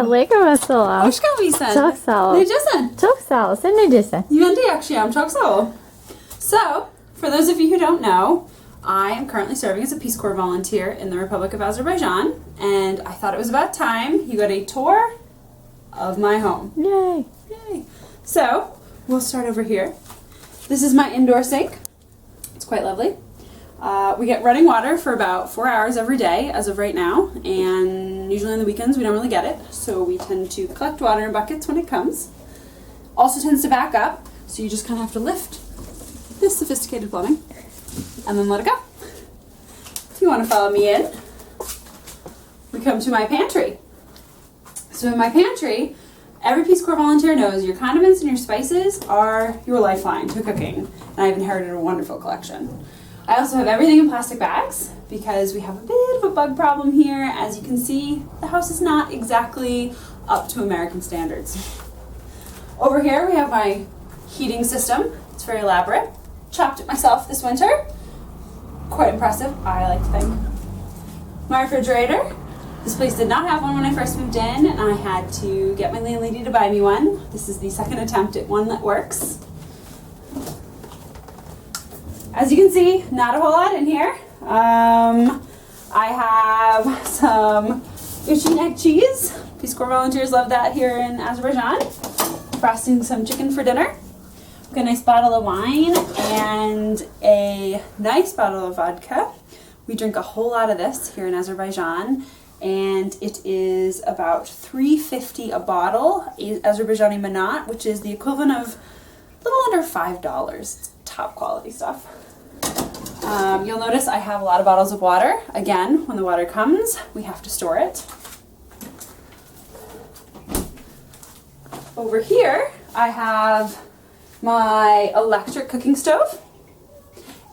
legomesszólok. Most kell viszed. Csak szólok. Négyesen? Csak szólok, szerintem. Jön actually, csak szó. So, for those of you who don't know, I am currently serving as a Peace Corps volunteer in the Republic of Azerbaijan, and I thought it was about time you got a tour of my home. Yay. Yay. So, we'll start over here. This is my indoor sink. It's quite lovely. We get running water for about 4 hours every day as of right now, and usually on the weekends we don't really get it, so we tend to collect water in buckets when it comes. Also tends to back up, so you just kind of have to lift this sophisticated plumbing and then let it go. If you want to follow me in, we come to my pantry. So in my pantry, every Peace Corps volunteer knows your condiments and your spices are your lifeline to cooking, and I've inherited a wonderful collection. I also have everything in plastic bags because we have a bit of a bug problem here. As you can see, the house is not exactly up to American standards. Over here we have my heating system. It's very elaborate. Chopped it myself this winter. Quite impressive, I like to think. My refrigerator. This place did not have one when I first moved in, and I had to get my landlady to buy me one. This is the second attempt at one that works. As you can see, not a whole lot in here. I have some Uchi neck cheese. Peace Corps volunteers love that here in Azerbaijan. Frosting some chicken for dinner. I've got a nice bottle of wine and a nice bottle of vodka. We drink a whole lot of this here in Azerbaijan, and it is about $3.50 a bottle, Azerbaijani manat, which is the equivalent of a little under $5. It's top quality stuff. You'll notice I have a lot of bottles of water. Again, when the water comes, we have to store it. Over here, I have my electric cooking stove,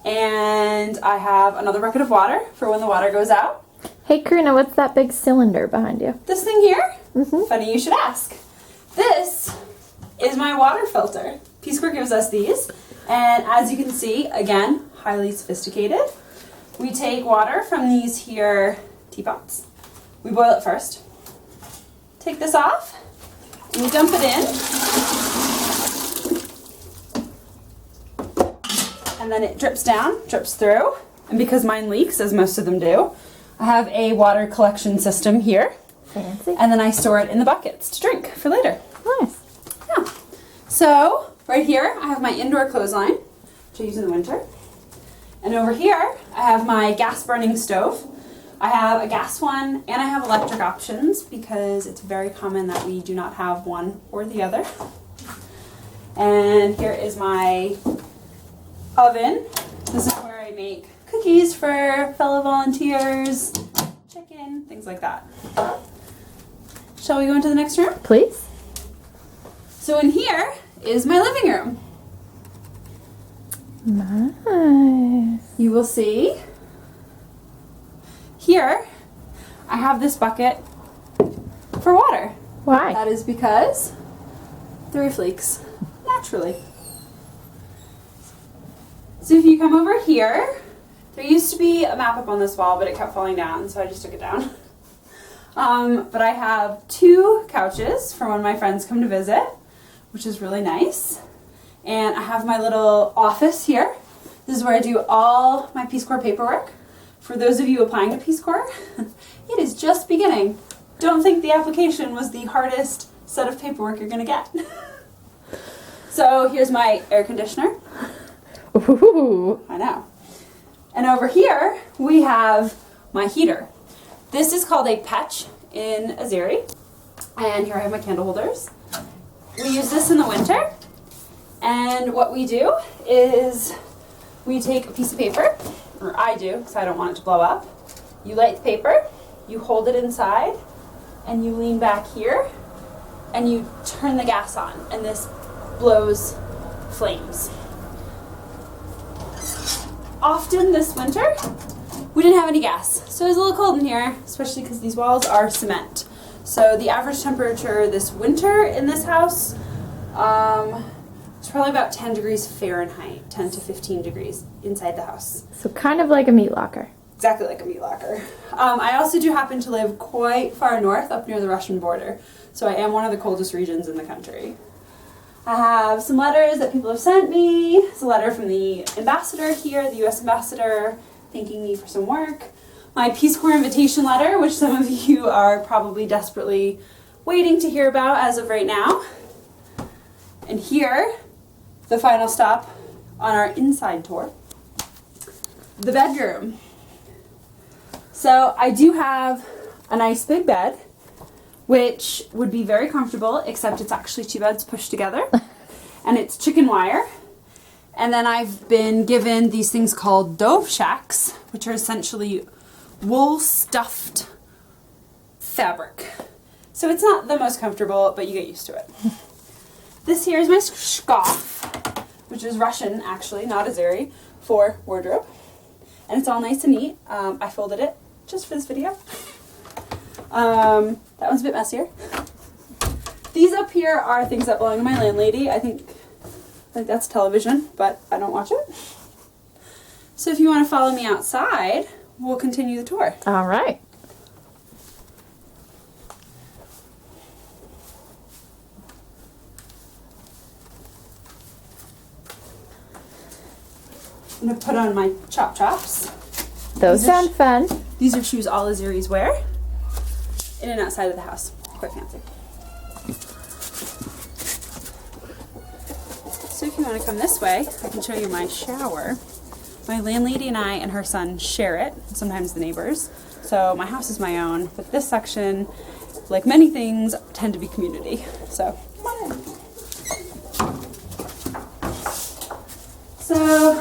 and I have another bucket of water for when the water goes out. Hey, Karina, what's that big cylinder behind you? This thing here? Mm-hmm. Funny you should ask. This is my water filter. Peace Corps gives us these, and as you can see, again, highly sophisticated. We take water from these here teapots. We boil it first. Take this off, and we dump it in. And then it drips down, drips through. And because mine leaks, as most of them do, I have a water collection system here. Fancy. And then I store it in the buckets to drink for later. Nice. Yeah. So, right here, I have my indoor clothesline, which I use in the winter. And over here, I have my gas burning stove. I have a gas one and I have electric options because it's very common that we do not have one or the other. And here is my oven. This is where I make cookies for fellow volunteers, chicken, things like that. Shall we go into the next room? Please. So in here is my living room. Nice. You will see here I have this bucket for water. Why? That is because the roof leaks naturally. So if you come over here, there used to be a map up on this wall, but it kept falling down, so I just took it down. But I have 2 couches for when my friends come to visit, which is really nice. And I have my little office here. This is where I do all my Peace Corps paperwork. For those of you applying to Peace Corps, it is just beginning. Don't think the application was the hardest set of paperwork you're going to get. So here's my air conditioner. Ooh. I know. And over here, we have my heater. This is called a pech in Azeri. And here I have my candle holders. We use this in the winter. And what we do is we take a piece of paper, or I do, because I don't want it to blow up. You light the paper, you hold it inside, and you lean back here, and you turn the gas on, and this blows flames. Often this winter, we didn't have any gas, so it was a little cold in here, especially because these walls are cement. So the average temperature this winter in this house it's probably about 10 degrees Fahrenheit, 10 to 15 degrees inside the house. So kind of like a meat locker. Exactly like a meat locker. I also do happen to live quite far north, up near the Russian border. So I am one of the coldest regions in the country. I have some letters that people have sent me. It's a letter from the ambassador here, the US ambassador, thanking me for some work. My Peace Corps invitation letter, which some of you are probably desperately waiting to hear about as of right now. And here, the final stop on our inside tour, the bedroom. So I do have a nice big bed, which would be very comfortable, except it's actually 2 beds pushed together, and it's chicken wire. And then I've been given these things called dove shacks, which are essentially wool stuffed fabric. So it's not the most comfortable, but you get used to it. This here is my shkaf, which is Russian actually, not Azeri, for wardrobe. And it's all nice and neat. I folded it just for this video. That one's a bit messier. These up here are things that belong to my landlady. I think that's television, but I don't watch it. So if you want to follow me outside, we'll continue the tour. All right. I'm going to put on my chops. Those sound fun. These are shoes all Azeris wear, in and outside of the house. Quite fancy. So if you want to come this way, I can show you my shower. My landlady and I and her son share it, sometimes the neighbors. So my house is my own, but this section, like many things, tend to be community. So come on in. So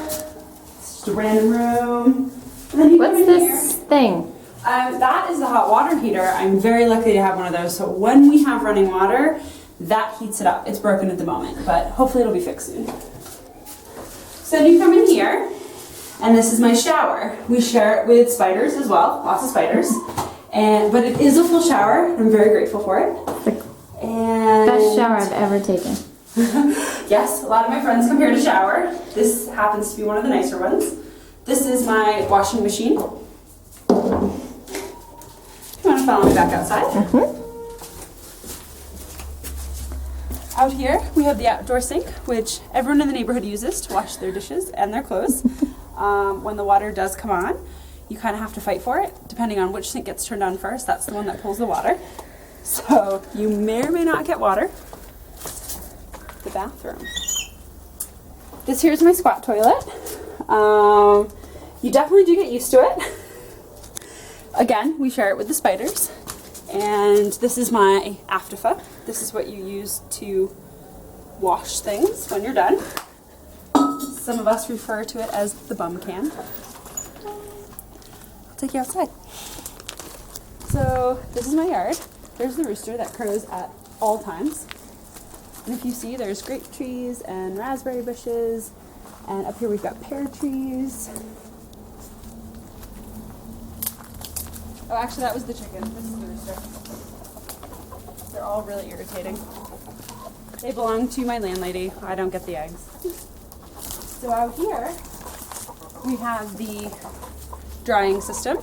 it's just a random room. And then you come What's in this thing? That is the hot water heater. I'm very lucky to have one of those. So when we have running water, that heats it up. It's broken at the moment, but hopefully it'll be fixed soon. So you come in here, and this is my shower. We share it with spiders as well, lots of spiders. But it is a full shower. I'm very grateful for it. And Best shower I've ever taken. yes, a lot of my friends come here to shower. This happens to be one of the nicer ones. This is my washing machine. If you want to follow me back outside. Out here, we have the outdoor sink, which everyone in the neighborhood uses to wash their dishes and their clothes. When the water does come on, you kind of have to fight for it. Depending on which sink gets turned on first, that's the one that pulls the water. So you may or may not get water. The bathroom. This here's my squat toilet. You definitely do get used to it. Again, we share it with the spiders. And this is my afterfa. This is what you use to wash things when you're done. Some of us refer to it as the bum can. I'll take you outside. So this is my yard. There's the rooster that crows at all times. And if you see, there's grape trees and raspberry bushes. And up here we've got pear trees. Oh, actually that was the chicken. This is the rooster. They're all really irritating. They belong to my landlady. I don't get the eggs. So out here, we have the drying system.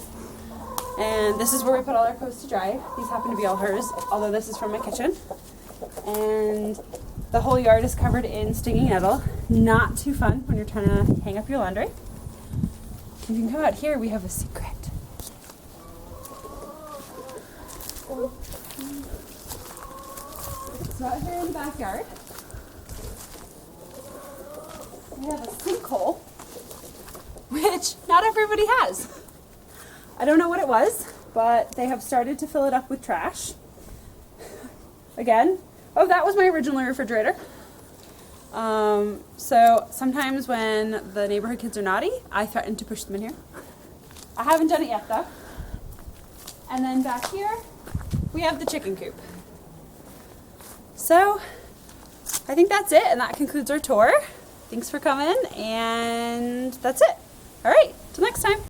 And this is where we put all our clothes to dry. These happen to be all hers, although this is from my kitchen. And the whole yard is covered in stinging nettle. Not too fun when you're trying to hang up your laundry. If you can come out here, we have a secret. So out here in the backyard, we have a sinkhole, which not everybody has. I don't know what it was, but they have started to fill it up with trash. Again, oh, that was my original refrigerator. So sometimes when the neighborhood kids are naughty, I threaten to push them in here. I haven't done it yet though. And then back here, we have the chicken coop. So I think that's it, and that concludes our tour. Thanks for coming, and that's it. All right, till next time.